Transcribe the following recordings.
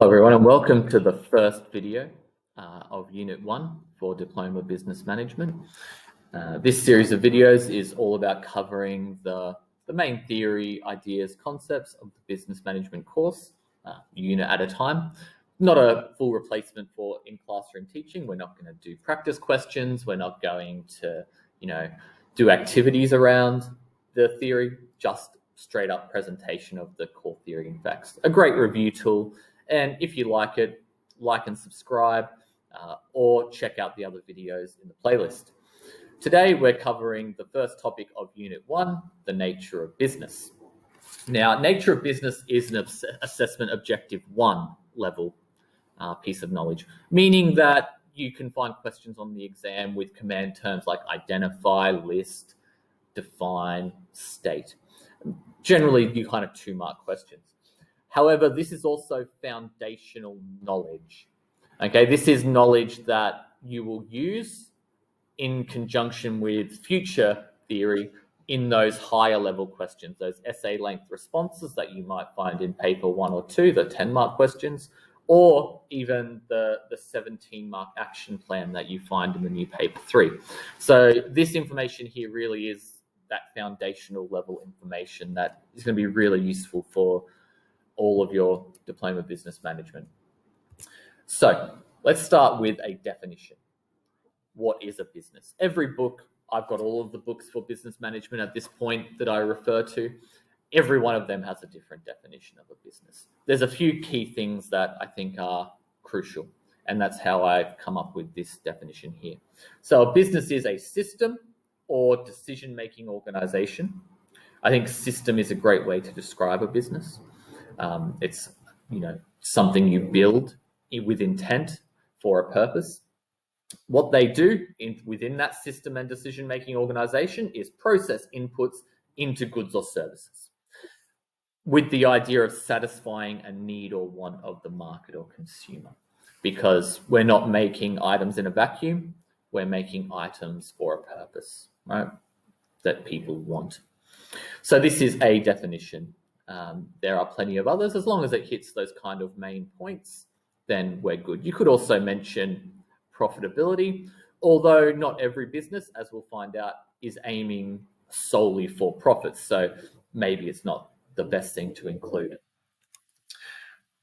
Hello everyone and welcome to the first video of Unit 1 for Diploma Business Management. This series of videos is all about covering the main theory, ideas, concepts of the business management course, unit at a time. Not a full replacement for in-classroom teaching. We're not going to do practice questions. We're not going to, do activities around the theory, just straight up presentation of the core theory and facts. A great review tool. And if you like it, like and subscribe, or check out the other videos in the playlist. Today, we're covering the first topic of Unit 1, the nature of business. Now, nature of business is an assessment objective 1 level piece of knowledge, meaning that you can find questions on the exam with command terms like identify, list, define, state. Generally, you kind of 2-mark questions. However, this is also foundational knowledge. Okay, this is knowledge that you will use in conjunction with future theory in those higher level questions, those essay length responses that you might find in paper 1 or 2, the 10-mark questions, or even the 17-mark action plan that you find in the new paper 3. So this information here really is that foundational level information that is going to be really useful for all of your Diploma Business Management. So let's start with a definition. What is a business? Every book, I've got all of the books for business management at this point that I refer to. Every one of them has a different definition of a business. There's a few key things that I think are crucial, and that's how I've come up with this definition here. So a business is a system or decision-making organization. I think system is a great way to describe a business. It's something you build with intent for a purpose. What they do within that system and decision-making organization is process inputs into goods or services with the idea of satisfying a need or want of the market or consumer. Because we're not making items in a vacuum, we're making items for a purpose, right, that people want. So this is a definition. There are plenty of others. As long as it hits those kind of main points, then we're good. You could also mention profitability, although not every business, as we'll find out, is aiming solely for profits. So maybe it's not the best thing to include.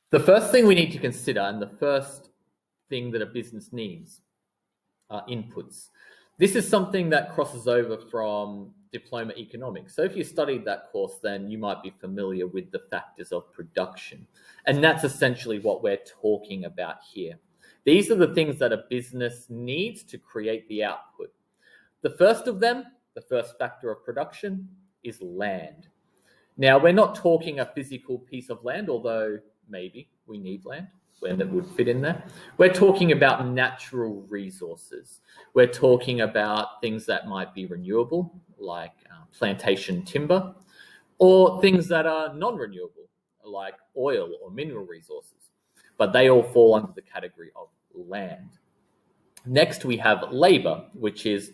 The first thing we need to consider, and the first thing that a business needs, are inputs. This is something that crosses over from diploma economics. So if you studied that course, then you might be familiar with the factors of production. And that's essentially what we're talking about here. These are the things that a business needs to create the output. The first of them, the first factor of production, is land. Now, we're not talking a physical piece of land, although maybe we need land when that would fit in there. We're talking about natural resources. We're talking about things that might be renewable, like plantation timber, or things that are non-renewable, like oil or mineral resources. But they all fall under the category of land. Next, we have labor, which is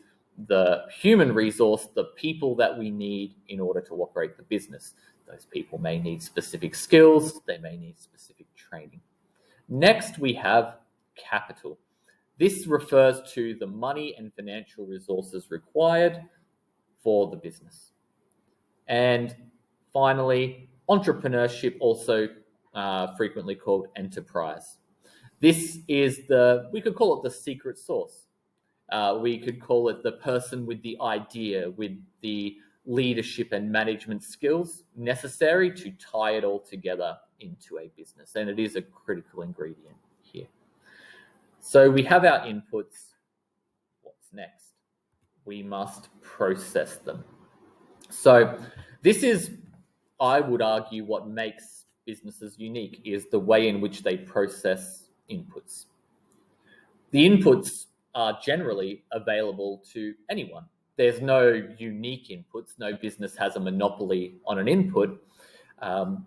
the human resource, the people that we need in order to operate the business. Those people may need specific skills, they may need specific training. Next, we have capital. This refers to the money and financial resources required for the business. And finally, entrepreneurship, also frequently called enterprise. This is we could call it the secret sauce. We could call it the person with the idea, with the leadership and management skills necessary to tie it all together into a business. And it is a critical ingredient here. So we have our inputs. What's next? We must process them. So this is, I would argue, what makes businesses unique is the way in which they process inputs. The inputs are generally available to anyone. There's no unique inputs. No business has a monopoly on an input.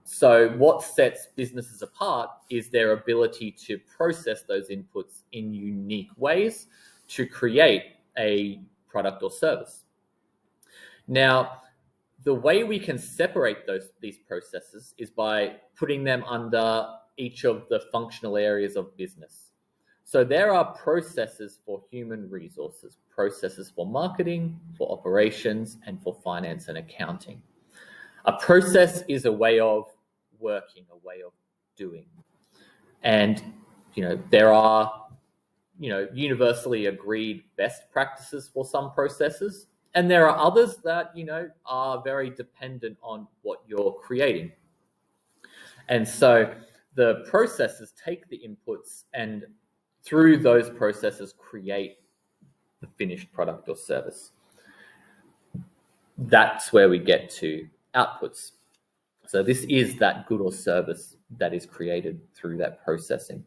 So what sets businesses apart is their ability to process those inputs in unique ways to create a product or service. Now, the way we can separate these processes is by putting them under each of the functional areas of business. So there are processes for human resources, processes for marketing, for operations, and for finance and accounting. A process is a way of working, a way of doing. And, there are, universally agreed best practices for some processes. And there are others that, are very dependent on what you're creating. And so the processes take the inputs and through those processes create the finished product or service. That's where we get to outputs. So this is that good or service that is created through that processing.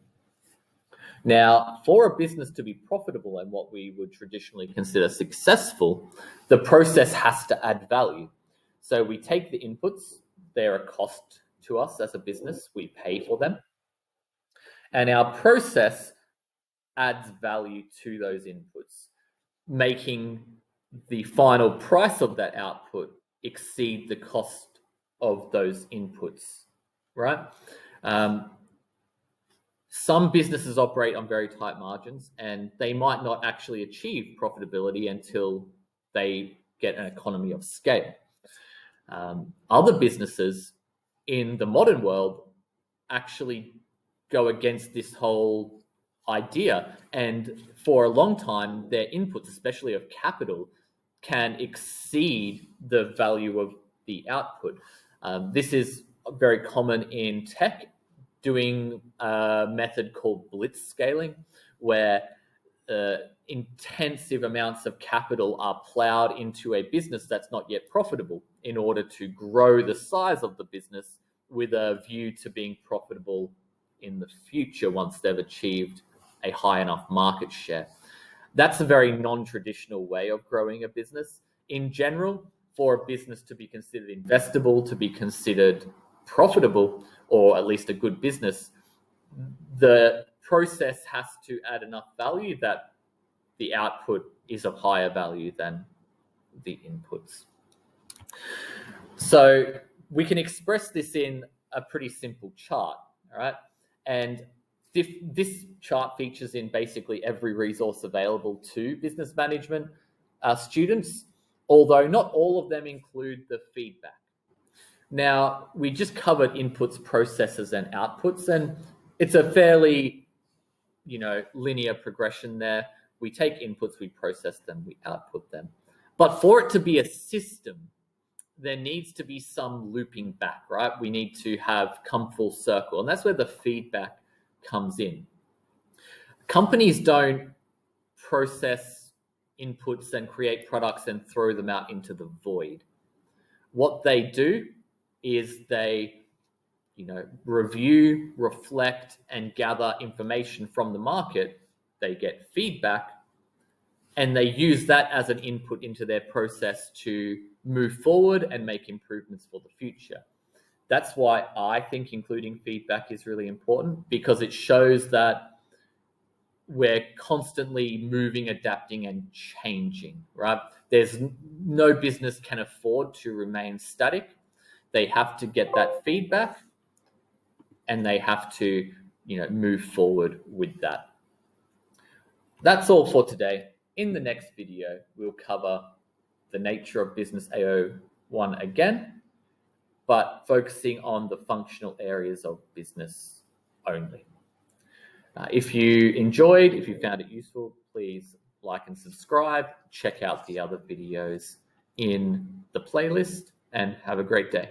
Now, for a business to be profitable and what we would traditionally consider successful, the process has to add value. So we take the inputs, they're a cost to us as a business, we pay for them. And our process adds value to those inputs, making the final price of that output exceed the cost of those inputs, right? Some businesses operate on very tight margins and they might not actually achieve profitability until they get an economy of scale. Other businesses in the modern world actually go against this whole idea, and for a long time their inputs, especially of capital, can exceed the value of the output. This is very common in tech, doing a method called blitz scaling, where intensive amounts of capital are plowed into a business that's not yet profitable in order to grow the size of the business with a view to being profitable in the future once they've achieved a high enough market share. That's a very non-traditional way of growing a business. In general, for a business to be considered investable, to be considered profitable, or at least a good business, the process has to add enough value that the output is of higher value than the inputs. So we can express this in a pretty simple chart, all right? And this chart features in basically every resource available to business management students, although not all of them include the feedback. Now, we just covered inputs, processes, and outputs, and it's a fairly, linear progression there. We take inputs, we process them, we output them. But for it to be a system, there needs to be some looping back, right? We need to have come full circle, and that's where the feedback comes in. Companies don't process inputs and create products and throw them out into the void. What they do is they, review, reflect, and gather information from the market. They get feedback, and they use that as an input into their process to move forward and make improvements for the future. That's why I think including feedback is really important, because it shows that we're constantly moving, adapting, and changing, right? There's no business can afford to remain static. They have to get that feedback and they have to, move forward with that. That's all for today. In the next video, we'll cover the nature of business AO1 again, but focusing on the functional areas of business only. If you enjoyed, if you found it useful, please like and subscribe. Check out the other videos in the playlist and have a great day.